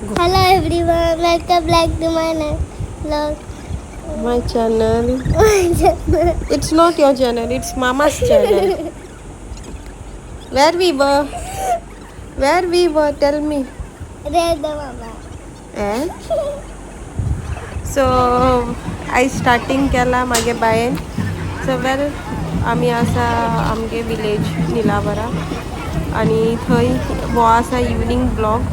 Hello everyone, welcome back to my vlog. My channel. My channel. It's not your channel, it's Mama's channel. Where we were? Where we were? Tell me. Red mama. Eh? So I starting केला मागे Bayern. So well आम्ही असा आमगे village निलावरा आणि थंय हो असा evening blog.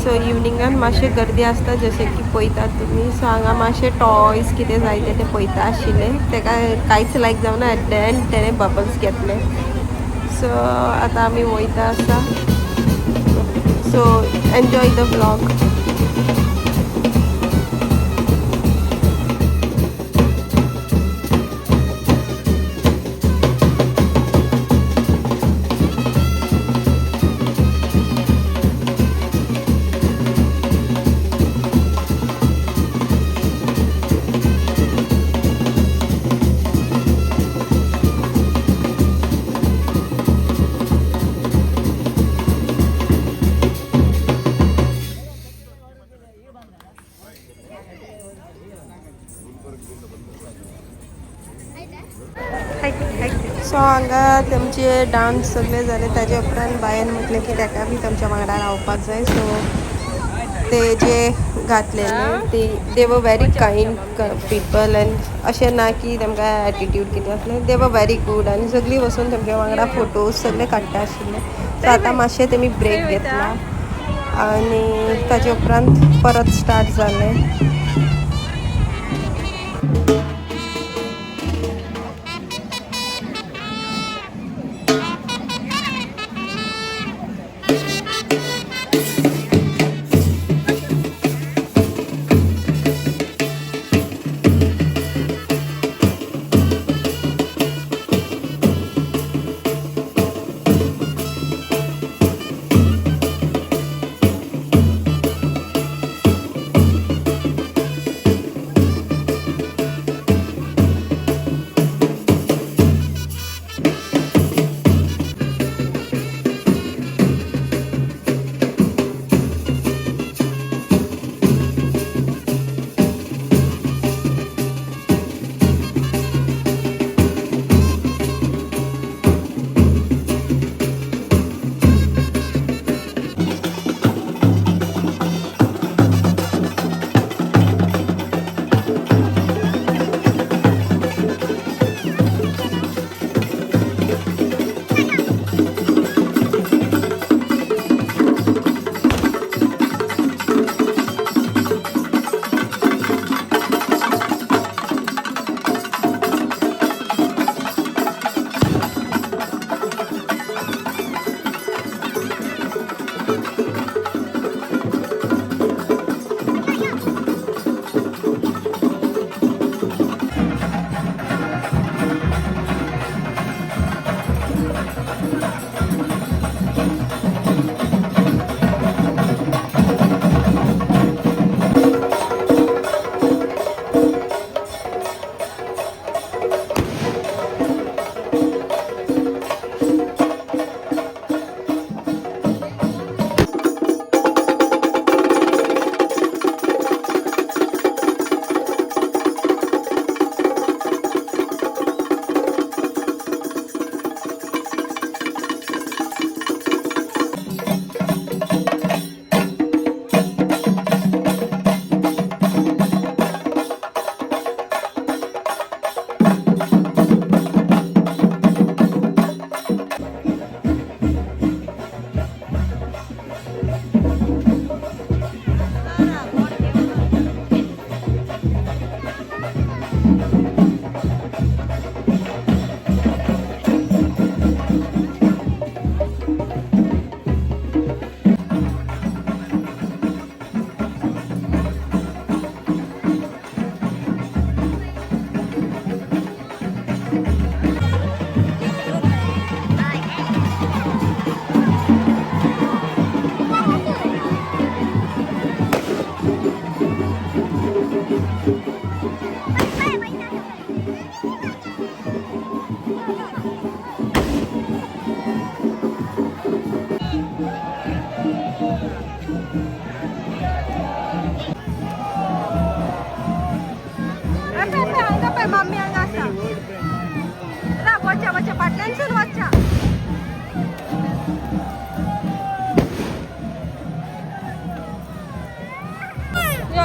So इवनिंगान मातशे गर्दी आसता जशें की पळयतात तुमी. सो हांगा मातशे टॉयज कितें जाय ते पळयता आशिल्ले. तेका कांयच लायक जावना. एट द एंड तेणें बबल्स घेतले. सो आतां आमी वयता आसा. So enjoy the blog. So हांगा तेमचे डान्स सगळे जाले. ताजे उपरांत बायन म्हटलें की ताका बी तेमच्या वांगडा रावपाक जाय. सो ते जे घातलेले दे वर व्हेरी कायंड पीपल. एंड अशें ना की तेमकां एटिट्यूड कितें आसलें. दे वर व्हेरी गूड आनी सगळीं वचून तेमच्या वांगडा फोटोज सगळे काडटा आशिल्ले. सो आतां मातशें तेमी ब्रेक घेतला आनी ताजे उपरांत परत स्टार्ट जालें.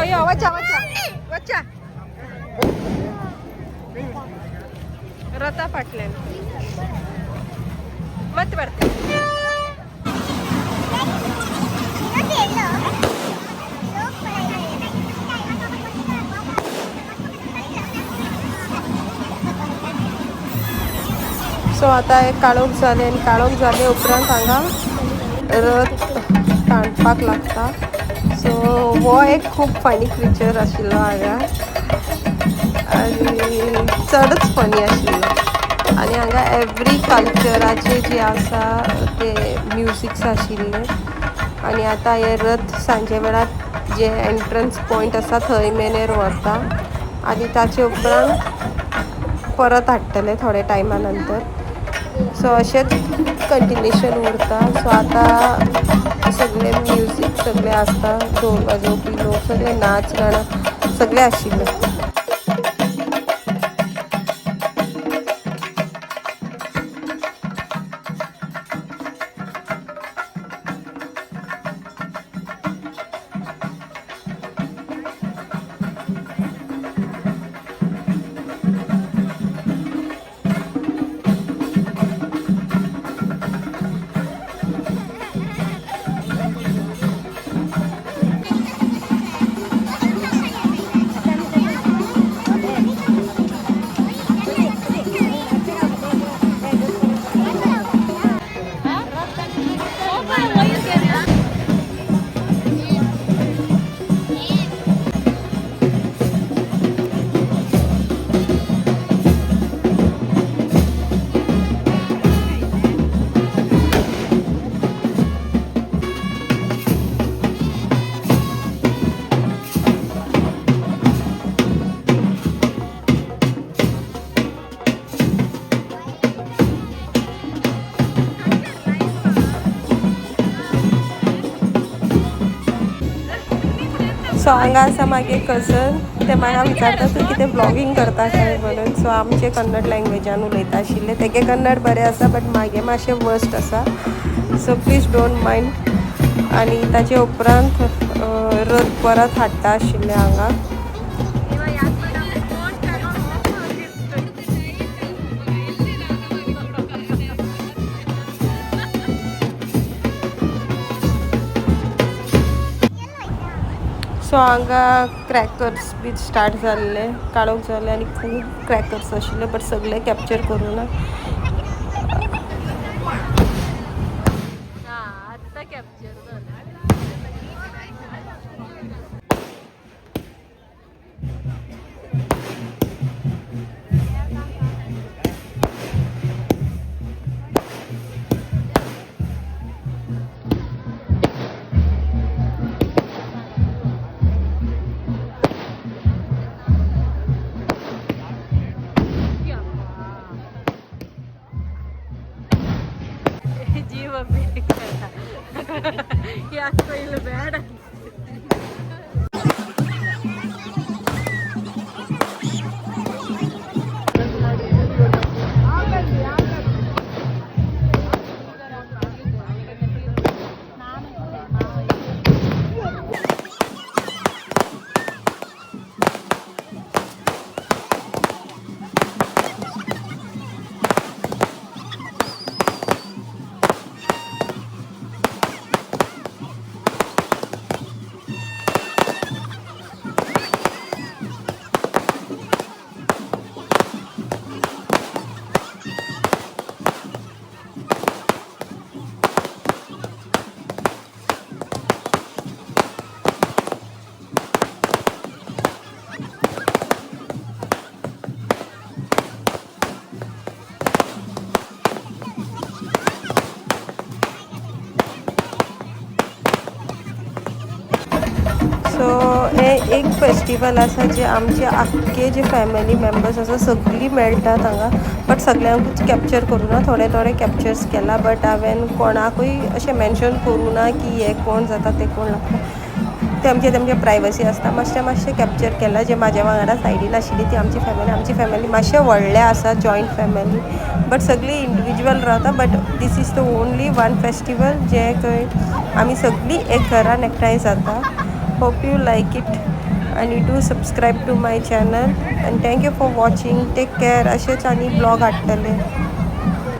यो वचा वचा वचा रथा फाटल्यान मत बरते सो आता एक काळोख जाले आणि काळोख जाले उपरांत हांगा रथ ताणपाक लागता सो हो एक खूब फनी क्रिचर आशिल्लो हांगा आनी चडच फनी आशिल्लो आनी हांगा एवरी कल्चराचे जे आसा ते म्युजिक्स आशिल्ले आनी आतां हे रथ सांजे वेळार जे एंट्रन्स पॉयंट आसा थंय मेनेर व्हरता आनी ताचे उपरांत परत हाडटले थोडे टायमा नंतर सो अशेंच कंटिन्युएशन उरता सो आतां सगळे म्युजीक सगळे आसता ढोल वाजोवपी लोक सगळे नाच गाणं सगळे आशिल्ले सो हांगा आसा मागे कजन ते म्हाका विचारता तूं कितें ब्लॉगींग करता काय म्हणून सो आमचे कन्नड लँग्वेजान उलयता आशिल्ले तेगे कन्नड बरें आसा बट म्हागे मातशें वर्स्ट आसा सो प्लीज डोंट मायंड आनी ताचे उपरांत रथ परत हाडटा आशिल्ले हांगा सो हांगा क्रॅकर्स बी स्टार्ट जाल्ले काळोख जाले आनी खूब क्रॅकर्स आशिल्ले बट सगळे कॅप्चर करूं ना जीव याद पहिलं बॅड सो हे एक फेस्टिवल आसा जे आमचे आख्खे जे फॅमिली मेंबर्स आसा सगळीं मेळटात हांगा बट सगळ्यांकूच कॅप्चर करूं ना थोडे थोडे कॅप्चर्स केला बट हांवें कोणाकूय अशें मेन्शन करूं ना की हे कोण जाता ते कोण लागता तेमचे प्रायवसी आसता मातशें कॅप्चर केला जे म्हाज्या वांगडा सायडीन आशिल्ली ती आमची फॅमिली मातशें व्हडलें आसा जॉयंट फॅमिली बट सगळीं इंडिविज्युअल रावता but this is the only one festival जे खंय आमी सगळीं एक घरान एकठांय जाता होप यू लायक इट आणि do subscribe to my channel and thank you for watching. Take care. असेच आणि ब्लॉग हाडटले.